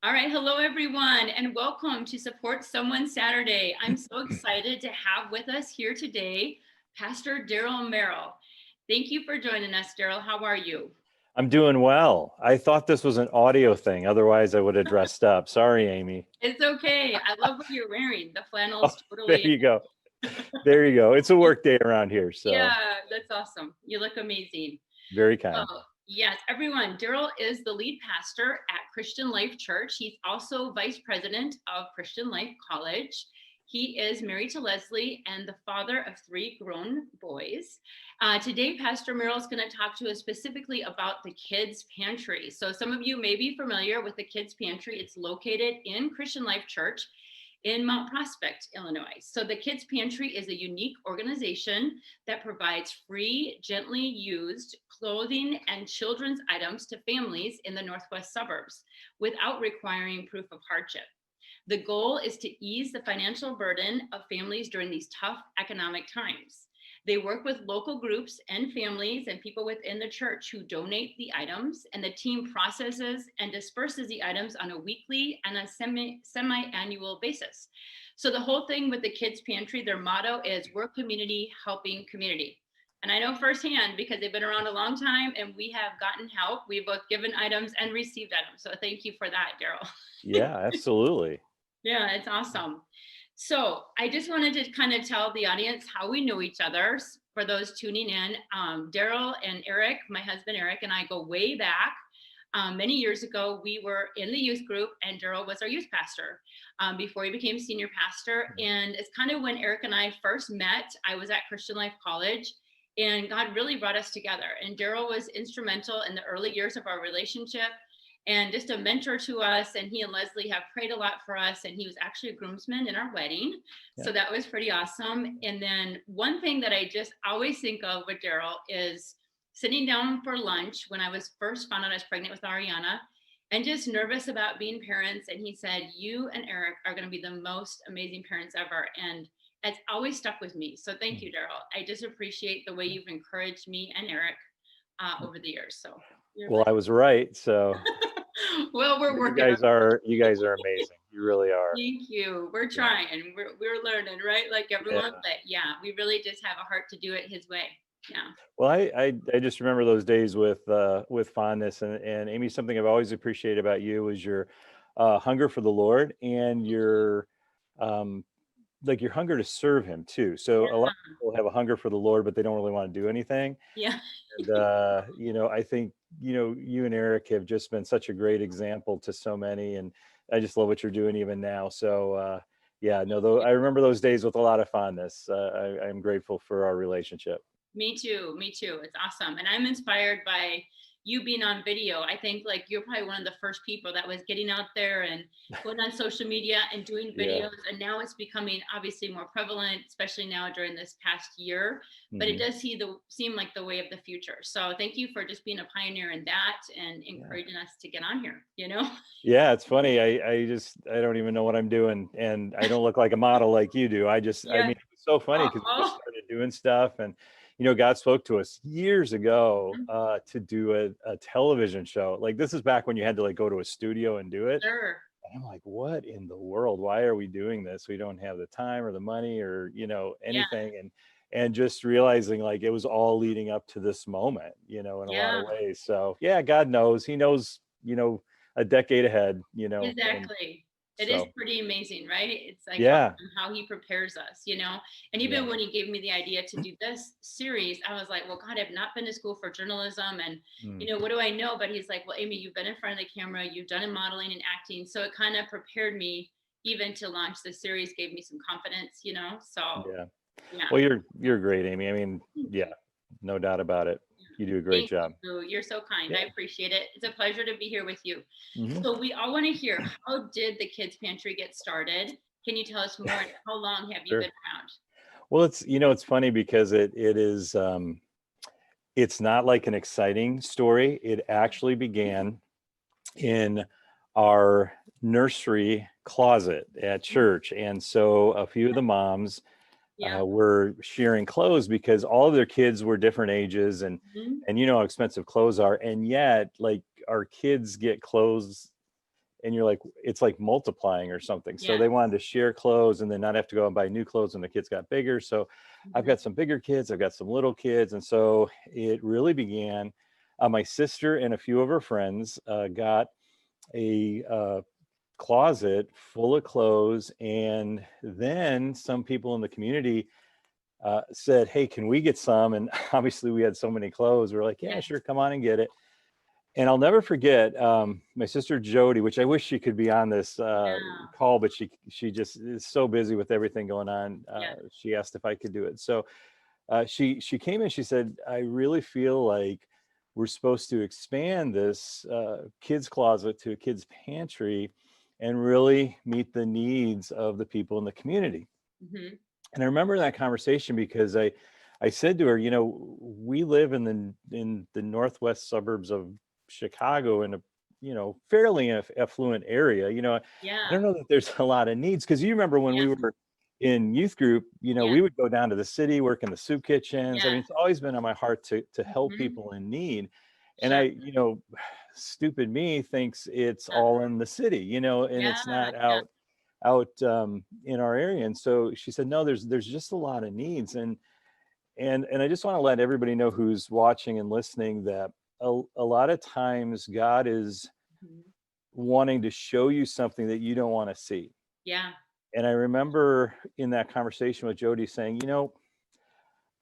All right, hello everyone, and welcome to Support Someone Saturday. I'm so excited to have with us here today Pastor Daryl Merrill. Thank you for joining us, Daryl. How are you? I'm doing well. I thought this was an audio thing. Otherwise, I would have dressed up. Sorry, Amy. It's okay. I love what you're wearing. The flannel Oh, is there totally. you go. There you go. It's a work day around here, Yeah, so that's awesome. You look amazing. very kind. Oh, yes, everyone. Daryl is the lead pastor at Christian Life Church. He's also vice president of Christian Life College. He is married to Leslie and the father of 3 grown boys. Today, Pastor Merrill is going to talk to us specifically about the Kids Pantry. So, some of you may be familiar with the Kids Pantry. It's located in Christian Life Church in Mount Prospect, Illinois. So the Kids Pantry is a unique organization that provides free, gently used clothing and children's items to families in the Northwest suburbs without requiring proof of hardship. The goal is to ease the financial burden of families during these tough economic times. They work with local groups and families and people within the church who donate the items, and the team processes and disperses the items on a weekly and a semi-annual basis. So the whole thing with the Kids Pantry, their motto is work community, helping community. And I know firsthand because they've been around a long time and we have gotten help. We've both given items and received items. So thank you for that, Daryl. Yeah, absolutely. Yeah, it's awesome. So I just wanted to kind of tell the audience how we know each other for those tuning in. Daryl and Eric, my husband Eric, and I go way back. Many years ago, we were in the youth group, and Daryl was our youth pastor before he became senior pastor. And it's kind of when Eric and I first met. I was at Christian Life College, and God really brought us together. And Daryl was instrumental in the early years of our relationship and just a mentor to us. And he and Leslie have prayed a lot for us. And he was actually a groomsman in our wedding. Yeah. So that was pretty awesome. And then one thing that I just always think of with Daryl is sitting down for lunch when I was first found out I was pregnant with Ariana and just nervous about being parents. And he said, "You and Eric are going to be the most amazing parents ever." And it's always stuck with me. So thank you, Daryl. I just appreciate the way you've encouraged me and Eric over the years. So you're Well, like, I was right. So well, we're you working on guys are you guys are amazing. You really are. it. Thank you. We're Yeah. trying. We're learning, right? Like Yeah. everyone. But yeah, we really just have a heart to do it his way. Yeah. Well, I just remember those days with fondness, and Amy, something I've always appreciated about you is your hunger for the Lord and your um, like your hunger to serve Him too. So a lot of people have a hunger for the Lord, but they don't really want to do anything. Yeah. And I think you and Eric have just been such a great example to so many, and I just love what you're doing even now. So yeah, no, though I remember those days with a lot of fondness. I'm grateful for our relationship. Me too. Me too. It's awesome. And I'm inspired by you being on video. I think like you're probably one of the first people that was getting out there and going on social media and doing Yeah. videos. And now it's becoming obviously more prevalent, especially now during this past year. But it Mhm. does seem like the way of the future. So thank you for just being a pioneer in that and Yeah. encouraging us to get on here. Yeah, it's funny. I don't even know what I'm doing, and I don't look like a model like you do. I Yeah. mean, it was so funny because we just Oh, started doing stuff, and God spoke to us years ago to do a television show. Like this is back when you had to like go to a studio and do it. sure. And I'm like, what in the world? Why are we doing this? We don't have the time or the money or Yeah. anything, and just realizing like it was all leading up to this moment, in a lot Yeah. of ways. So yeah, God knows. He knows, a decade ahead, and Exactly. It is so pretty amazing, right? It's like yeah. awesome how he prepares us. And Yeah. even when he gave me the idea to do this series, I was like, well, God, I've not been to school for journalism and, Mm. what do I know? But he's like, well, Amy, you've been in front of the camera, you've done in modeling and acting. So it kind of prepared me even to launch the series, gave me some confidence. So Yeah. yeah. Well, you're great, Amy. I mean, Thank yeah, you. no doubt about it. You do a great Thank job. you. You're so kind. Yeah. I appreciate it. It's a pleasure to be here with you. Hmm. So we all want to hear, how did the Kids Pantry get started? Can you tell us more? And how long have you Sure. been around? Well, it's funny because it is it's not like an exciting story. It actually began in our nursery closet at church. And so a few of the moms Yeah. were sharing clothes because all of their kids were different ages, Mhm. and you know how expensive clothes are. And yet, like, our kids get clothes and you're like, it's like multiplying or something. So Yeah. they wanted to share clothes and then not have to go and buy new clothes when the kids got bigger. So I've Mhm. got some bigger kids, I've got some little kids. And so it really began. My sister and a few of her friends got a closet full of clothes. And then some people in the community said, hey, can we get some? And obviously we had so many clothes. We're like, yeah, Yeah. sure, come on and get it. And I'll never forget my sister Jody, which I wish she could be on this Yeah. call, but she just is so busy with everything going on. Yeah. She asked if I could do it. So she came in. She said, "I really feel like we're supposed to expand this kids closet to a kids pantry, and really meet the needs of the people in the community." Mhm. And I remember that conversation because I said to her, you know, we live in the northwest suburbs of Chicago in a, you know, fairly affluent area. You know, I Yeah. don't know that there's a lot of needs because you remember when we Yeah. were in youth group, you know, Yeah. we would go down to the city, work in the soup kitchens. I Yeah. mean, it's always been on my heart to help Mhm. people in need. And Sure. you know, stupid me thinks it's all in the city, you know, and Yeah. it's not Yeah. out in our area. And so she said, no, there's just a lot of needs. And I just want to let everybody know who's watching and listening that a lot of times God is Mhm. wanting to show you something that you don't want to see. Yeah. And I remember in that conversation with Jody saying, you know,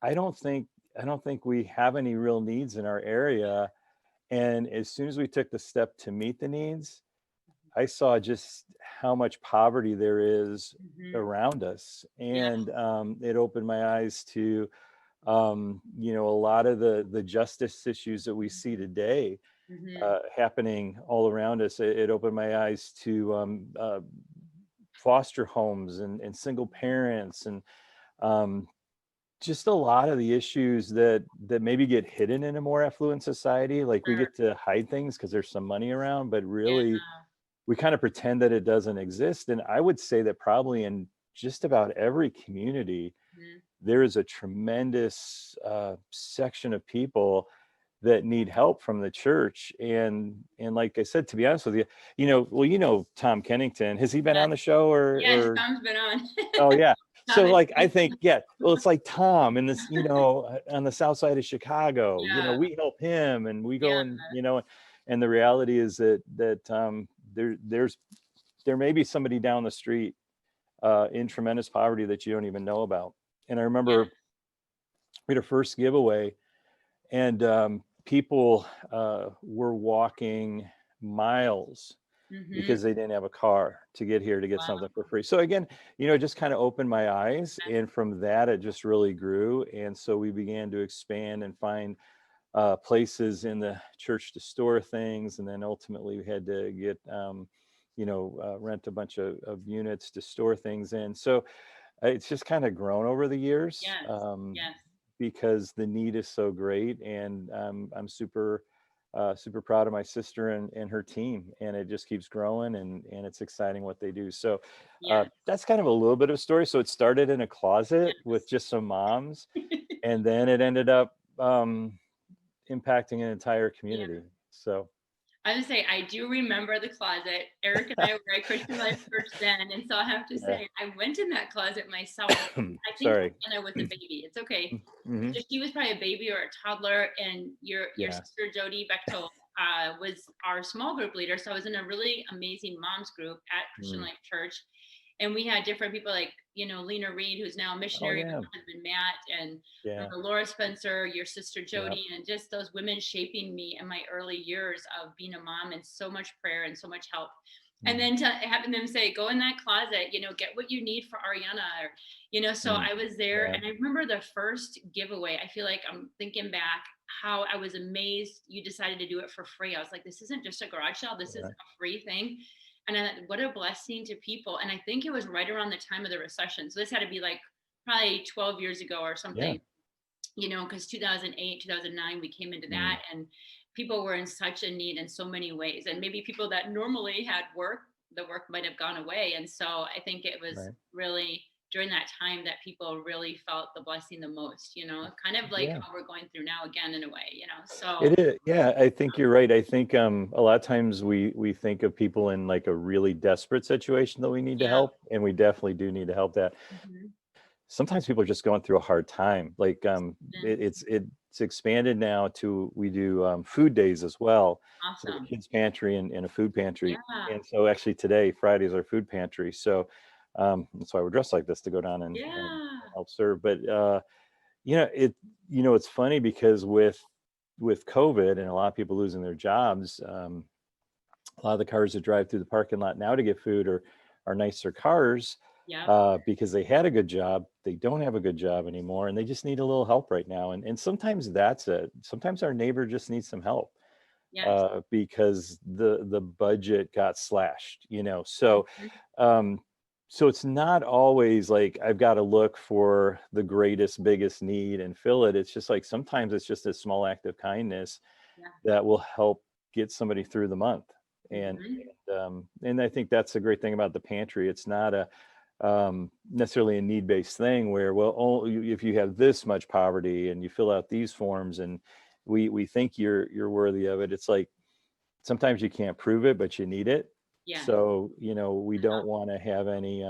I don't think I don't think we have any real needs in our area. And as soon as we took the step to meet the needs, I saw just how much poverty there is Mhm. around us, Yeah. and it opened my eyes to you know, a lot of the justice issues that we see today Mhm. happening all around us. It opened my eyes to foster homes and single parents and um, just a lot of the issues that maybe get hidden in a more affluent society. Like we Sure. get to hide things because there's some money around, but Yeah. really we kind of pretend that it doesn't exist. And I would say that probably in just about every community, Mhm. there is a tremendous section of people that need help from the church. And like I said, to be honest with you, you know, well, you know, Tom Kennington, has he been Yeah. on the show Yes, or Tom's been on. oh yeah. Tom So is like I great. think, yeah, well, it's like Tom in this, you know, on the south side of Chicago, you know, Yeah. we help him and we go Yeah. and, you know, and the reality is that there may be somebody down the street in tremendous poverty that you don't even know about. And I Yeah. remember we had a first giveaway, and people were walking miles Mhm. because they didn't have a car to get here to get Wow. something for free. So again, you know, it just kind of opened my eyes, and from that, it just really grew. And so we began to expand and find places in the church to store things, and then ultimately we had to get you know, rent a bunch of units to store things in. So it's just kind of grown over the years Yes. Yes. because the need is so great, and I'm super super proud of my sister and her team, and it just keeps growing, and it's exciting what they do. So Yes. that's kind of a little bit of a story. So it started in a closet with Yes. just some moms, and then it ended up impacting an entire Yeah. community. So I would say I do remember the closet. Eric and I were at Christian Life Church then, and so I have to yeah. say I went in that closet myself. I think Sorry. Anna was a baby. It's okay. Hmm. So she was probably a baby or a toddler, and your Yeah. sister Jody Bechtold was our small group leader. So I was in a really amazing moms group at Christian Mm. Life Church, and we had different people like Lena Reed, who's now a Oh missionary with yeah. her husband Matt, and Yeah. Laura Spencer, your sister Yeah. Jody, and just those women shaping me in my early years of being a mom, and so much prayer and so much help. And Mm. then to having them say, go in that closet, get what you need for Ariana, or, so Mm. I was there. Yeah. And I remember the first giveaway. I feel like I'm thinking back how I was amazed you decided to do it for free. I was like, this isn't just a garage sale, this is Yeah. a free thing. And I thought, what a blessing to people. And I think it was right around the time of the recession. So this had to be like probably 12 years ago or Yeah. something, because 2008, 2009, we came into Mm. that, and people were in such a need in so many ways. And maybe people that normally had work, the work might have gone away. And so I think it was Right. really during that time that people really felt the blessing the most, kind of like Yeah. how we're going through now again in a way, so It is. Yeah, I think you're right. I think a lot of times we think of people in like a really desperate situation that we need to yeah. help, and we definitely do need to help that. Mhm. Sometimes people are just going through a hard time. Like Mm, it's expanded now to we do food days as well. So the awesome. kids pantry and a food pantry. Yeah. And so actually today, Friday is our food pantry. So that's why we're dressed like this to go down and Yeah. help serve. But you know, it it's funny because with COVID and a lot of people losing their jobs, a lot of the cars that drive through the parking lot now to get food are nicer cars Yep. because they had a good job. They don't have a good job anymore, and they just need a little help right now. And sometimes that's it. Sometimes our neighbor just needs some help Yes. because the budget got slashed. So Mhm. um, so it's not always like I've got to look for the greatest, biggest need and fill it. It's just like sometimes it's just a small act of kindness Yeah. that will help get somebody through the month. And Mhm. and I think that's the great thing about the pantry. It's not a necessarily a need-based thing where, well, if you have this much poverty and you fill out these forms and we think you're worthy of it. It's like sometimes you can't prove it, but you need it. Yes. So we don't want to have any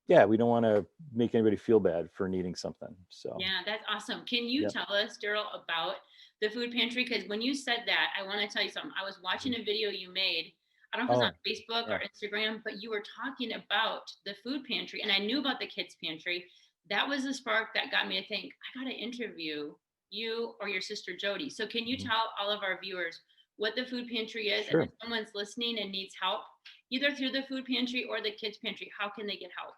yeah, we don't want to make anybody feel bad for needing something. So Yeah, that's awesome. Can you yeah. tell us, Daryl, about the food pantry? Because when you said that, I want to tell you something. I was watching a video you made. I don't know if it was on Oh Facebook yeah. or Instagram, but you were talking about the food pantry, and I knew about the kids' pantry. That was the spark that got me to think, I got to interview you or your sister Jody. So, can you Mhm. tell all of our viewers what the food pantry is? And if Sure. someone's listening and needs help, either through the food pantry or the kids' pantry, how can they get help?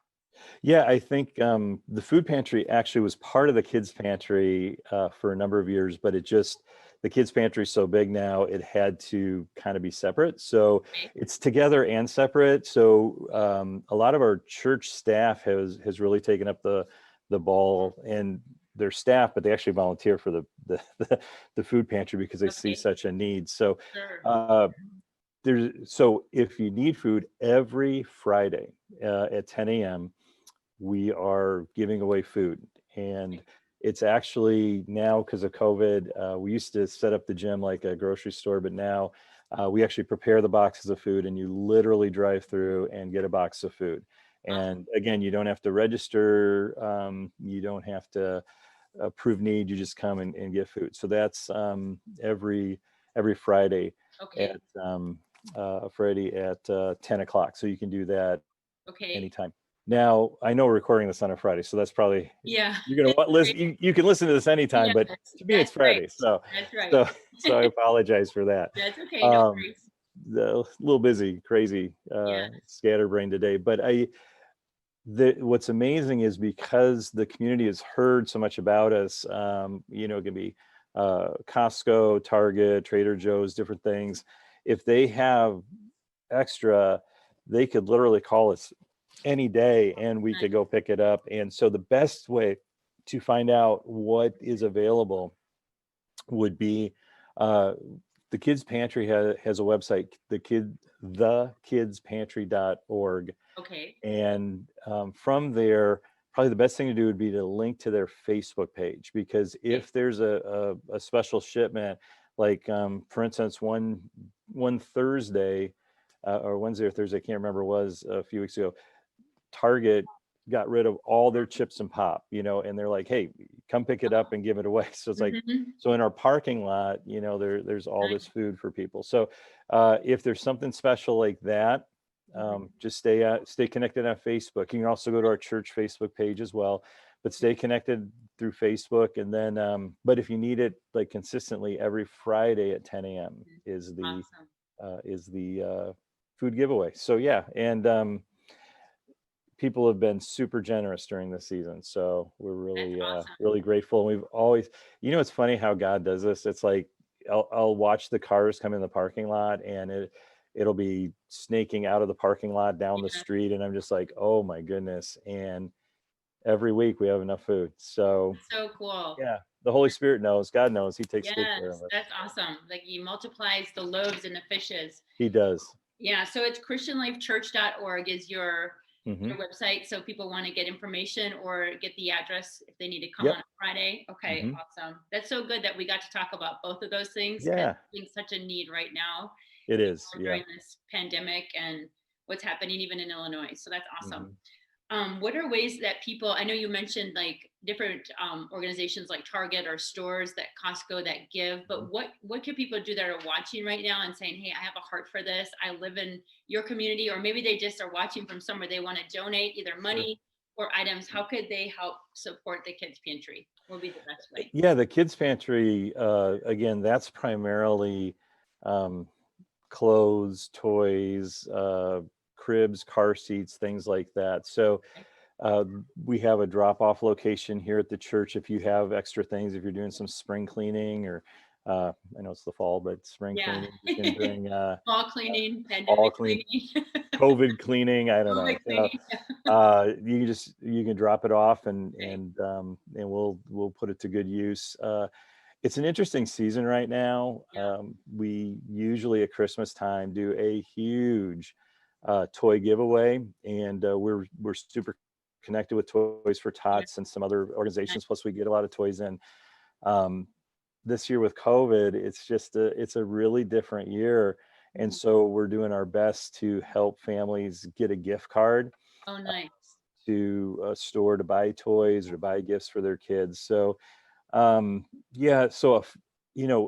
Yeah, I think the food pantry actually was part of the kids pantry for a number of years, but the kids pantry is so big now it had to kind of be separate. So Okay. it's together and separate. So a lot of our church staff has really taken up the ball and their staff, but they actually volunteer for the food pantry because they see Okay. such a need. So Sure. uh, so if you need food every Friday at 10 a.m. we are giving away food. And it's actually now because of COVID, we used to set up the gym like a grocery store, but now we actually prepare the boxes of food and you literally drive through and get a box of food. Awesome. And again, you don't have to register, you don't have to prove need, you just come and get food. So that's every Friday Okay. at Friday at 10 o'clock. So you can do that Okay. anytime. Now, I know we're recording this on a Friday, so that's probably Yeah. you're gonna listen. You can listen to this anytime, Yes, but to me, it's that's right. Friday, so That's right. so so I apologize for that. That's okay, no Um, worries. a little busy, crazy, Yeah. scatterbrained today, but what's amazing is because the community has heard so much about us. It can be Costco, Target, Trader Joe's, different things. If they have extra, they could literally call us any day and we Nice. could go pick it up. And so the best way to find out what is available would be uh, the kids pantry has a website, thekidspantry.org. Okay. And from there, probably the best thing to do would be to link to their Facebook page, because Okay. if there's a special shipment, like for instance, one Thursday or Wednesday or Thursday, I can't remember, was a few weeks ago, Target got rid of all their chips and pop, and they're like, hey, come pick it up and give it away. So it's like, Mhm. so in our parking lot, there's all Nice. this food for people. So if there's something special like that, Mhm. just stay connected on Facebook. You can also go to our church Facebook page as well, but stay connected through Facebook. And then, but if you need it like consistently, every Friday at 10 a.m. Awesome. Is the food giveaway. So yeah, and people have been super generous during this season, so we're That's really awesome. really grateful. We've always, it's funny how God does this. It's like I'll watch the cars come in the parking lot and it'll be snaking out of the parking lot down the Yeah. street, and I'm just like, oh my goodness. And every week we have enough food. So That's so cool. yeah, the Holy Spirit knows, God knows, he takes good care of Yes, us. that's awesome. Like he multiplies the loaves and the fishes. He does. Yeah, so it's christianlifechurch.org is your Hmm. your website, so people want to get information or get the address if they need to come on Yep. a Friday? Okay, Hmm. awesome. That's so good that we got to talk about both of those things, because Yeah, I think such a need right now, it is. Yeah. during this pandemic and what's happening even in Illinois. So that's awesome. Hmm. What are ways that people, I know you mentioned like different organizations like Target or stores that Costco that give, but what can people do that are watching right now and saying, hey, I have a heart for this. I live in your community, or maybe they just are watching from somewhere they want to donate either Sure. money or items. How could they help support the Kids Pantry? What would be the best way? Yeah, the kids pantry, again, that's primarily um, clothes, toys, cribs, car seats, things like that. So Okay. uh, we have a drop-off location here at the church. If you have extra things, if you're doing some spring cleaning, or I know it's the fall, but spring Yeah. cleaning, you can bring Fall cleaning, fall pandemic clean, cleaning, COVID cleaning. I don't COVID know. cleaning. You can drop it off, and Okay. we'll put it to good use. It's an interesting season right now. Yeah. We usually at Christmas time do a huge toy giveaway, and we're super connected with Toys for Yeah. Tots and some other organizations. Plus, we get a lot of toys in. Um, this year with COVID, it's a really different year, and Mhm. so we're doing our best to help families get a gift card Oh, nice. to a store to buy toys or to buy gifts for their kids. So yeah, so if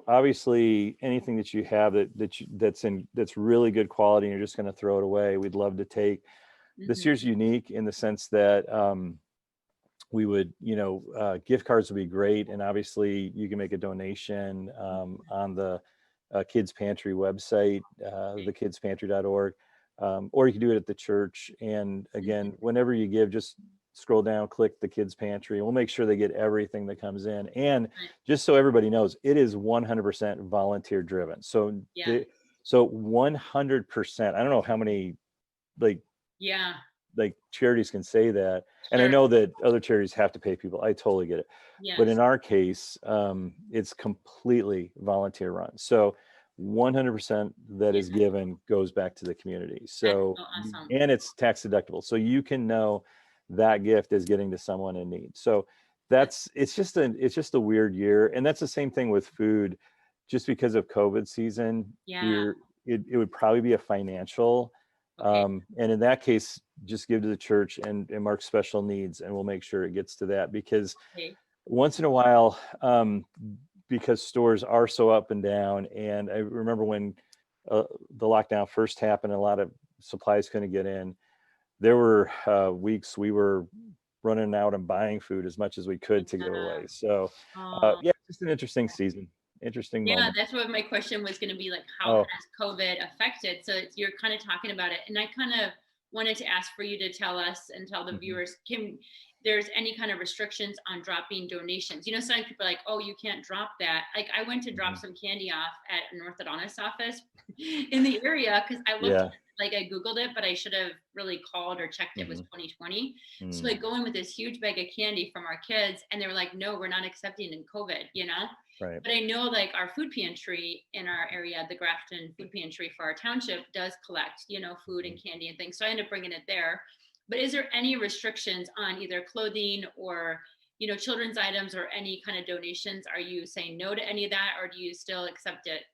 obviously anything that you have that's really good quality and you're just going to throw it away, we'd love to take. This Hmm. year's unique in the sense that we would, gift cards would be great, and obviously you can make a donation on the Kids Pantry website, thekidspantry.org, or you can do it at the church. And again, whenever you give, just scroll down, click the Kids Pantry, and we'll make sure they get everything that comes in. And just so everybody knows, it is 100% volunteer driven. So Yeah. the so 100%. I don't know how many like Yeah. charities can say that, and I Sure. know that other charities have to pay people. I totally get it, but in Yes. our case, it's completely volunteer run. So 100% that Yeah. is given goes back to the community. That's So so awesome. and it's tax deductible, so you can know that gift is getting to someone in need. So That's, it's just a weird year, and that's the same thing with food. Just because of COVID season, yeah. it would probably be a financial, Okay. and in that case, just give to the church and mark special needs, and we'll make sure it gets to that. Because Okay. once in a while, because stores are so up and down, and I remember when the lockdown first happened, a lot of supplies couldn't get in. There were weeks we were running out and buying food as much as we could to give Yeah. away. So Oh, yeah, just an interesting season, interesting yeah. moment. That's what my question was going to be, like, how Oh, has COVID affected? So you're kind of talking about it. And I kind of wanted to ask for you to tell us and tell the mhm, viewers, can there's any kind of restrictions on dropping donations? Some people are like, oh, you can't drop that. Like, I went to drop mhm. some candy off at an orthodontist office in the area because I looked, Yeah. like, I Googled it, but I should have really called or checked it was Mhm, 2020. So I mm, go in with this huge bag of candy from our kids, and they were like, no, we're not accepting in COVID. right. But I know, like, our food pantry in our area, the Grafton Food Pantry for our township, does collect, food Mhm. and candy and things. So I end up bringing it there. But is there any restrictions on either clothing or, children's items or any kind of donations? Are you saying no to any of that, or do you still accept it?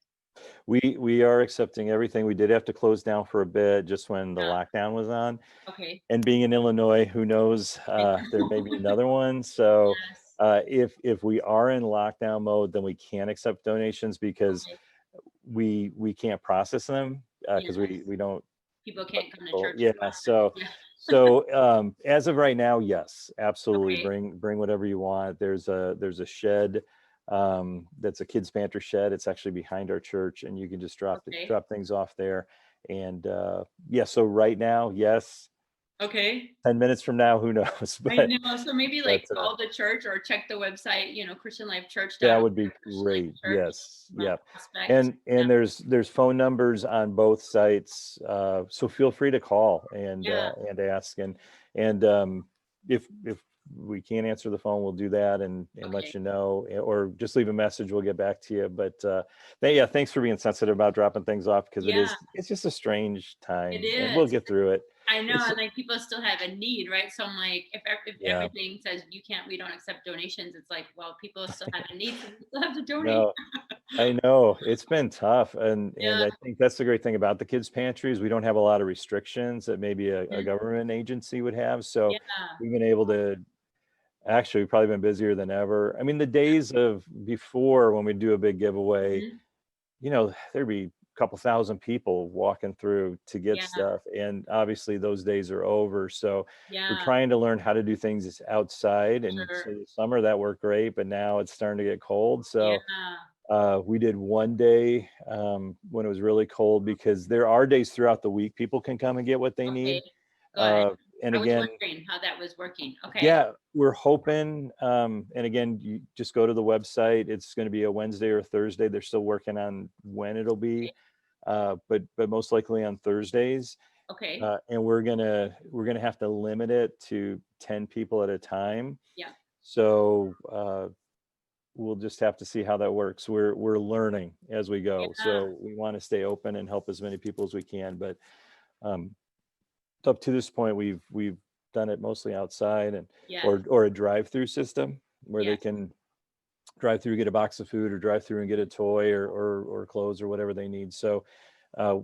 We are accepting everything. We did have to close down for a bit just when the Yeah. lockdown was on. Okay. And being in Illinois, who knows, I there may be know. another one. So Yes. if we are in lockdown mode, then we can accept donations because Okay. we can't process them because Yes. we don't People let can't come to people. church and Yeah. process. So Yeah. as of right now, yes, absolutely. Okay. Bring whatever you want. There's a shed, that's a kids pantry shed. It's actually behind our church, and you can just Okay. drop things off there. And yeah, so right now, yes. Okay. 10 minutes from now, who knows? I know. So maybe, But like, call the church or check the website, that christianlifechurch.org, would be Christian Life great. Church, Yes, yep. prospect. And Yeah. there's phone numbers on both sites, so feel free to call Yeah. and ask. And if we can't answer the phone, we'll do that and let Okay. you know, or just leave a message. We'll get back to you. But yeah, thanks for being sensitive about dropping things off, because Yeah, it's just a strange it time, and we'll is. get through it. I know, It's and like people still have a need, right? So I'm like, if yeah, everything says we don't accept donations, it's like, well, people still have a need, so we still have to donate. no, I know it's been tough, and Yeah. I think that's the great thing about the kids pantries. We don't have a lot of restrictions that maybe a Mhm. government agency would have. So Yeah. we've been able to actually we've probably been busier than ever. I mean, the days of before when we do a big giveaway, Mhm. there'd be a couple thousand people walking through to get Yeah. stuff. And obviously those days are over. So we're Yeah. trying to learn how to do things outside. And so Sure. the summer that worked great, but now it's starting to get cold. Yeah. So we did one day when it was really cold because there are days throughout the week people can come and get what they Okay. need. Good. And I was again, wondering how that was working. Okay. yeah, we're hoping, and again, you just go to the website. It's going to be a Wednesday or Thursday. They're still working on when it'll be, but most likely on Thursdays. Okay. And we're gonna have to limit it to 10 people at a time. Yeah. So we'll just have to see how that works. We're learning as we go. Yeah. So we want to stay open and help as many people as we can. But um, up to this point, we've done it mostly outside and Yes. or a drive-through system where they Yes. can drive through, get a box of food, or drive through and get a toy or clothes or whatever they need. So uh,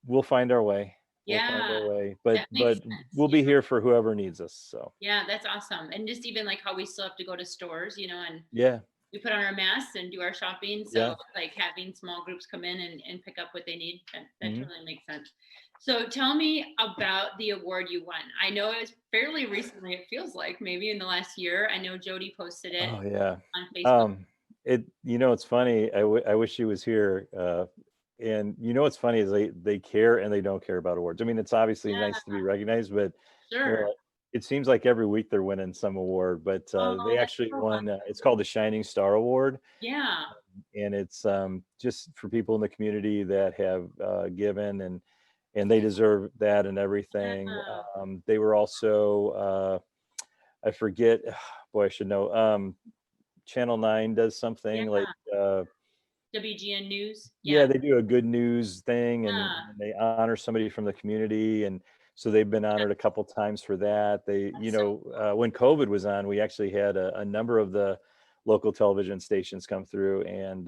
we'll find our way. We'll find Yeah. our way, but That makes but sense. we'll Yeah. be here for whoever needs us. So Yeah, that's awesome. And just even like how we still have to go to stores, and yeah, we put on our masks and do our shopping. So yeah. like having small groups come in and pick up what they need, that Mhm. totally makes sense. So tell me about the award you won. I know it was fairly recently, it feels like maybe in the last year. I know Jody posted it Oh yeah. on Facebook. Um, it's funny. I wish she was here. And what's funny is they care and they don't care about awards. I mean, it's obviously nice to Yeah, be recognized, but you sure. know, it seems like every week they're winning some award. But Oh, they that's actually so won. It's awesome. called the Shining Star Award, Yeah. and it's just for people in the community that have given and they deserve that and everything. Yeah. They were also I forget. Boy, I should know. Channel 9 does Yeah. something like WGN News. Yeah. yeah, they do a good news thing Yeah. and they honor somebody from the community. And so they've been Yeah. honored a couple times for that. They, That's so cool. when COVID was on, we actually had a number of the local television stations come through and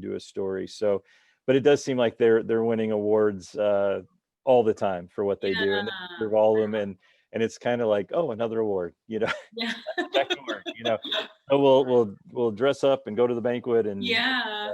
do a story. So, but it does seem like they're winning awards all the time for what they do, and they Yeah. deserve all of them. And it's kind of like, oh, another award, Yeah. back to work. So we'll dress up and go to the banquet Yeah.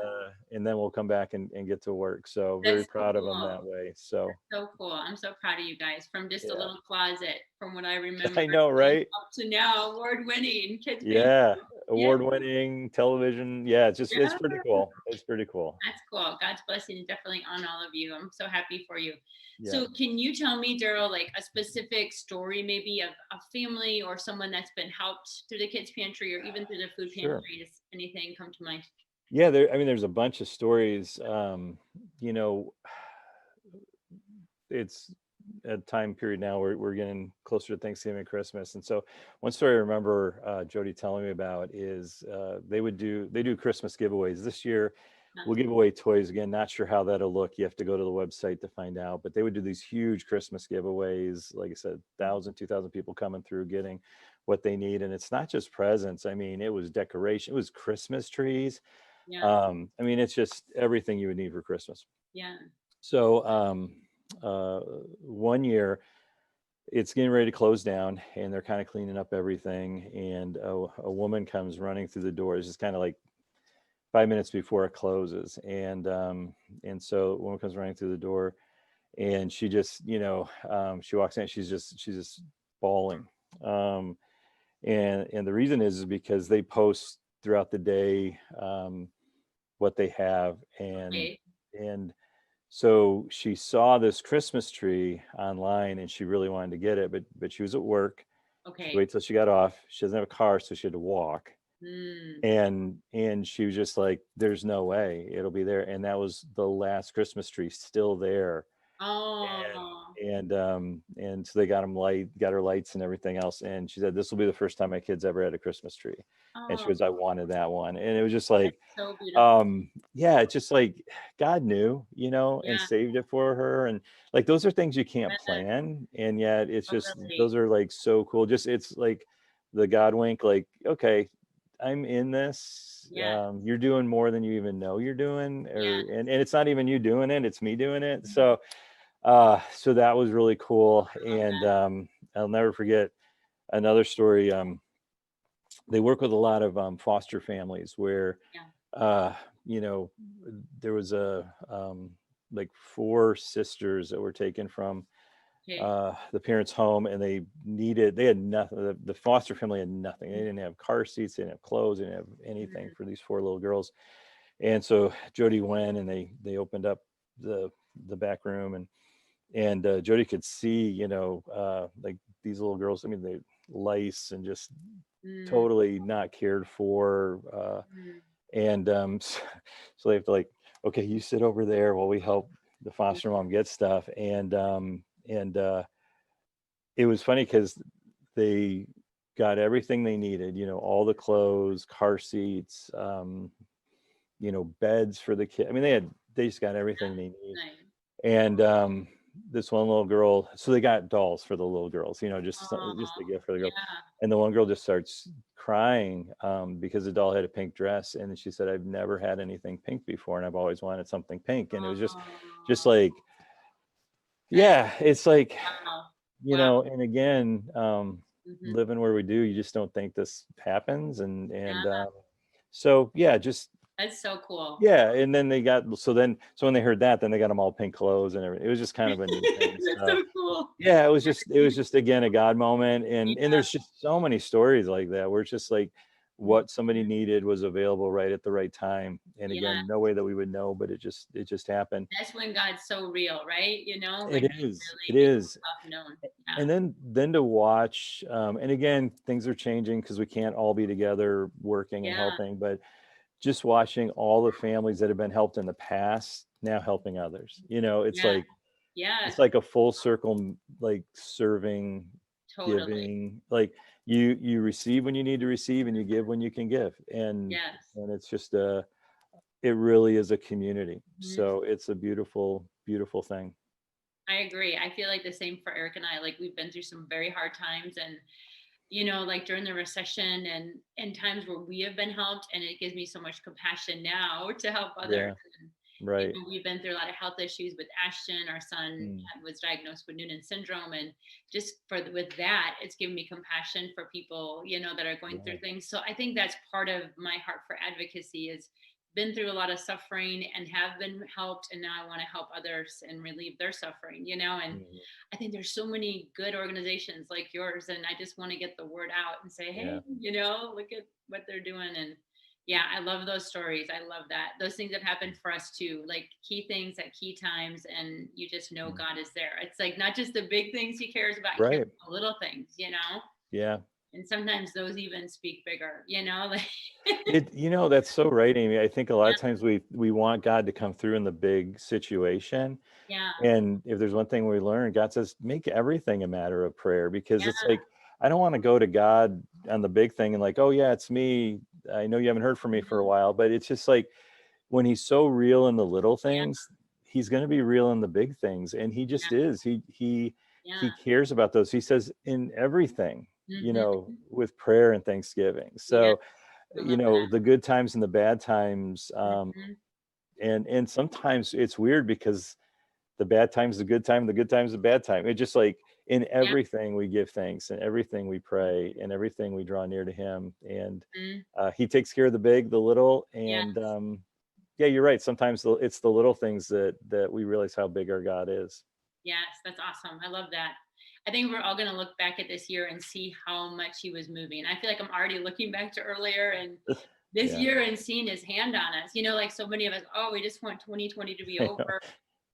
and then we'll come back and get to work. So very That's so proud of them that cool. way. So So cool. I'm so proud of you guys from just a yeah, little closet from what I remember I know, right? up to now award winning kids pantry. Yeah, Yeah. award winning television. Yeah, it's Yeah. pretty cool. It's pretty cool. That's cool. God's blessing is definitely on all of you. I'm so happy for you. Yeah, So can you tell me, Daryl, like a specific story maybe of a family or someone that's been helped through the kids pantry or even through the food sure. pantry? Does anything come to mind? Yeah, I mean, there's a bunch of stories. You know, it's a time period now where we're getting closer to Thanksgiving and Christmas. And so one story I remember Jody telling me about is they do Christmas giveaways. This year Uh, we'll give away toys again. Not sure how that'll look. You have to go to the website to find out. But they would do these huge Christmas giveaways. Like I said, 1,000, 2,000 people coming through getting what they need. And it's not just presents. I mean, it was decoration. It was Christmas trees. yeah. I mean, it's just everything you would need for Christmas. Yeah. So uh, one year it's getting ready to close down and they're kind of cleaning up everything. And a woman comes running through the door. It's just kind of like 5 minutes before it closes. And so a woman comes running through the door and she just, she walks in, she's just bawling. Um, and the reason is because they post throughout the day what they have Okay. and so she saw this Christmas tree online and she really wanted to get it, but she was at work. She Okay. waited till she got off. She doesn't have a car, so she had to walk. Mm. And she was just like, "There's no way it'll be there." And that was the last Christmas tree still there. And Oh. and so they got her lights and everything else. And she said, "This will be the first time my kids ever had a Christmas tree." And she Oh, goes, "I wanted that one." And it was just like, so beautiful. yeah, it's just like God knew, and Yeah. saved it for her. And like those are things you can't Yes, plan, and yet it's just totally. those are like so cool. Just it's like the God wink, like, okay, I'm in this. Yeah. You're doing more than you even know you're doing, Yeah. and it's not even you doing it, it's me doing it. Mhm. So that was really cool. I love And that. I'll never forget another story. They work with a lot of foster families where Yeah. uh, you know, there was like four sisters that were taken from Okay. the parents' home, and they had nothing. The foster family had nothing. They Mhm. didn't have car seats, they didn't have clothes, they didn't have anything Mhm. for these four little girls. And so Jody went, and they opened up the back room, and Jody could see, like these little girls. I mean, they lice and just Mm. totally not cared for. Mm. And so they have to, like, okay, you sit over there while we help the Yeah. foster mom get stuff. And it was funny because they got everything they needed, all the clothes, car seats, beds for the kid. I mean, they just got everything they need. Nice. And this one little girl, so they got dolls for the little girls, just a Oh, gift for the girls. yeah. And the one girl just starts crying because the doll had a pink dress, and she said, "I've never had anything pink before, and I've always wanted something pink." And it was just Oh, like, that is, yeah, it's like, wow. Wow. and again, Hmm. living where we do, you just don't think this happens. And Yeah. so yeah, just That's so cool. yeah. And then so when they heard that, then they got them all pink clothes and everything. It was just kind of a neat thing. That's So so cool. yeah, it was just again a God moment. And Yeah. there's just so many stories like that where it's just like what somebody needed was available right at the right time. And Yeah. again, no way that we would know, but it just happened. That's when God's so real, right? When It he is. It really makes is. himself known. Yeah. And then to watch, and again, things are changing because we can't all be together working and Yeah. helping, but just watching all the families that have been helped in the past now helping others. It's Yeah. like Yeah. it's like a full circle, like serving, Totally. giving, like you receive when you need to receive, and you give when you can give. and Yes. and it's just it really is a community. Mhm. So it's a beautiful, beautiful thing. I agree. I feel like the same for Eric and I. Like we've been through some very hard times, and like during the recession and times where we have been helped, and it gives me so much compassion now to help others. Yeah, And right. we've been through a lot of health issues with Ashton. Our son Mm, was diagnosed with Noonan syndrome, and just with that, it's given me compassion for people that are going yeah, through things. So I think that's part of my heart for advocacy is been through a lot of suffering and have been helped, and now I want to help others and relieve their suffering. And mhm, I think there's so many good organizations like yours, and I just want to get the word out and say, yeah, hey, look at what they're doing. And yeah, I love those stories. I love that. Those things have happened for us too, like key things at key times, and you just know mm, God is there. It's like not just the big things he cares about, he cares right. about the little things. Yeah. And sometimes those even speak bigger. Like That's so right, Amy. I think a lot yeah, of times we want God to come through in the big situation. yeah, And if there's one thing we learn, God says, make everything a matter of prayer, because yeah, it's like, I don't want to go to God on the big thing and like, oh yeah, it's me. I know you haven't heard from me for a mhm, while, but it's just like when he's so real in the little yeah, things, he's going to be real in the big things. And he just yeah, is. He yeah. cares about those. He says in everything, Hmm. with prayer and thanksgiving. Yeah, So, I love the good times and the bad times. that. Hmm. And sometimes it's weird because the bad times the good time, the good times the bad time. It just like in Yeah. everything we give thanks, and everything we pray, and everything we draw near to him. And Mhm. he takes care of the big, the little. Yeah. And yeah, you're right. Sometimes it's the little things that we realize how big our God is. Yes, that's awesome. I love that. I think we're all going to look back at this year and see how much he was moving. I feel like I'm already looking back to earlier and this Yeah. year and seeing his hand on us. Like so many of us, oh, we just want 2020 to be I know. over.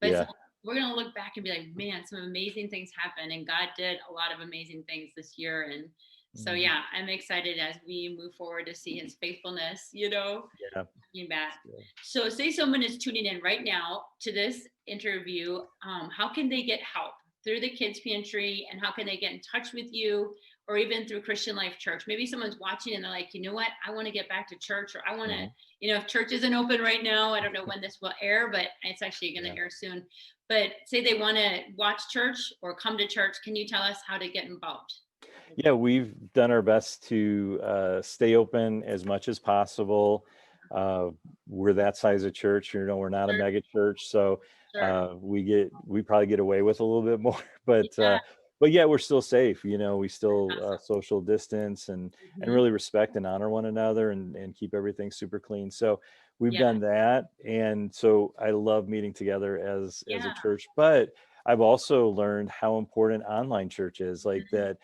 But Yeah. we're going to look back and be like, man, some amazing things happened. And God did a lot of amazing things this year. And so, Mhm. yeah, I'm excited as we move forward to see his faithfulness, Yeah. looking back. It's good. So, say someone is tuning in right now to this interview. How can they get help through the Kids Pantry, and how can they get in touch with you, or even through Christian Life Church? Maybe someone's watching and they're like, you know what, I want to get back to church, or I want to, Mhm. if church isn't open right now, I don't know when this will air, but it's actually going Yeah. to air soon. But say they want to watch church or come to church, can you tell us how to get involved? Yeah, we've done our best to stay open as much as possible. Uh, we're that size of church, we're not a Sure, mega church, so sure. we probably get away with a little bit more, Yeah, but yeah, we're still safe. We still awesome. social distance and Hmm. really respect and honor one another and keep everything super clean. So we've Yeah, done that, and so I love meeting together as a yeah. church, but I've also learned how important online church is, like Mhm.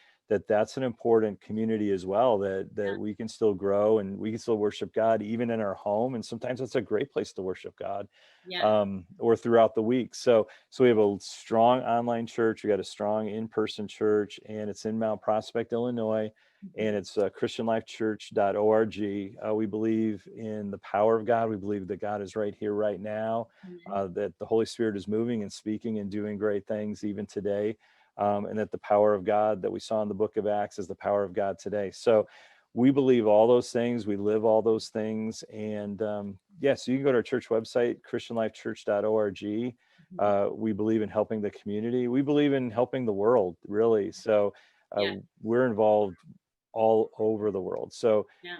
that's an important community as well, Yeah, that we can still grow and we can still worship God even in our home, and sometimes that's a great place to worship God, yeah, or throughout the week. So we have a strong online church, we got a strong in-person church, and it's in Mount Prospect, Illinois, mhm, and it's christianlifechurch.org. We believe in the power of God. We believe that God is right here right now, mhm. that the Holy Spirit is moving and speaking and doing great things even today, and that the power of God that we saw in the book of Acts is the power of God today. So we believe all those things. We live all those things. And yeah, so you can go to our church website, christianlifechurch.org. Mhm. We believe in helping the community. We believe in helping the world, really. So Yeah, we're involved all over the world. So yeah,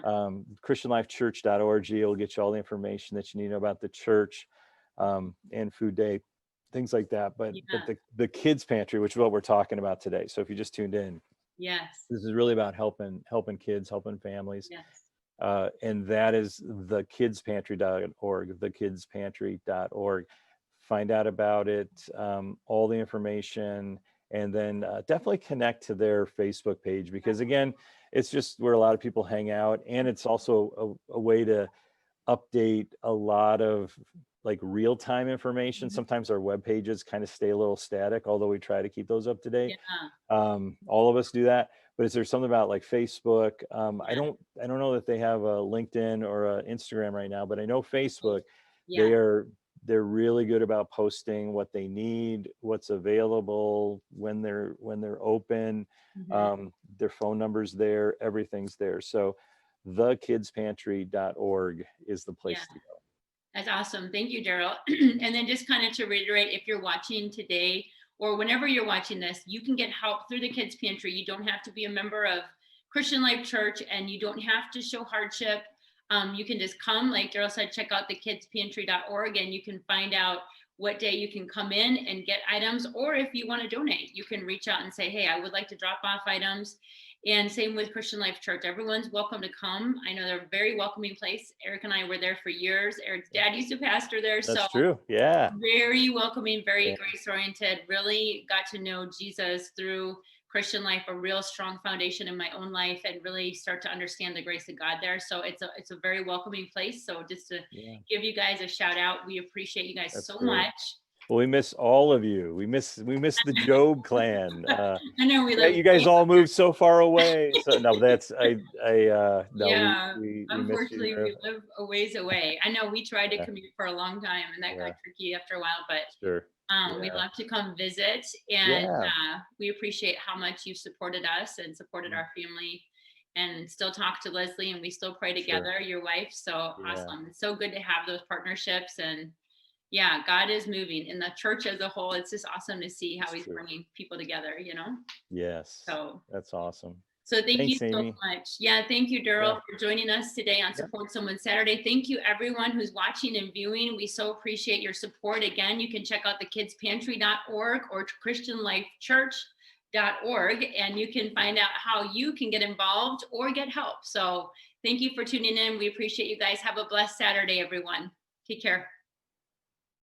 christianlifechurch.org will get you all the information that you need to know about the church, and food day, things like that. But yeah. the kids pantry, which is what we're talking about today. So if you just tuned in, Yes, this is really about helping kids, helping families, yes. and that is thekidspantry.org. Find out about it, all the information, and then definitely connect to their Facebook page, because again, it's just where a lot of people hang out, and it's also a way to update a lot of like real-time information. Mhm. Sometimes our web pages kind of stay a little static, although we try to keep those up to date. Yeah, All of us do that, but is there something about like Facebook? I yeah. don't know that they have a LinkedIn or a Instagram right now, but I know Mhm. Facebook, Yeah. they are they're really good about posting what they need, what's available, when they're open, Mhm. their phone numbers there, everything's there. So thekidspantry.org is the Yeah. place to go. That's awesome. Thank you, Daryl. And then just kind of to reiterate, if you're watching today or whenever you're watching this, you can get help through the Kids Pantry. You don't have to be a member of Christian Life Church, and you don't have to show hardship. You can just come, like Daryl said, check out the kidspantry.org, and you can find out what day you can come in and get items. Or if you want to donate, you can reach out and say, hey, I would like to drop off items. And same with Christian Life Church. Everyone's welcome to come. I know they're a very welcoming place. Eric and I were there for years. Eric's dad used to pastor there. So That's true. Yeah. very welcoming, very Yeah. grace oriented. Really got to know Jesus through Christian Life, a real strong foundation in my own life, and really start to understand the grace of God there. So it's a very welcoming place. So just to Yeah. give you guys a shout out, we appreciate you guys That's so great. much. Well, we miss all of you. We miss the Job clan. I know we Yeah, live you way guys all moved so far away. So no, that's no, Yeah, we miss you. unfortunately, we live a ways away. I know we tried to Yeah, commute for a long time, and that got yeah, tricky after a while, but sure. we'd Yeah, love to come visit. And yeah, we appreciate how much you supported us and supported mm, our family, and still talk to Leslie, and we still pray sure. together, your wife. So Yeah, awesome. It's so good to have those partnerships. And yeah, God is moving in the church as a whole. It's just awesome to see how it's he's true. bringing people together. Yes, So that's awesome. so thank you Thanks, so Amy. much. Yeah, thank you, Yeah, Daryl, for joining us today on yeah, Support Someone Saturday. Thank you, everyone who's watching and viewing. We so appreciate your support. Again, you can check out thekidspantry.org or christianlifechurch.org, and you can find out how you can get involved or get help. So thank you for tuning in. We appreciate you guys. Have a blessed Saturday, everyone. Take care.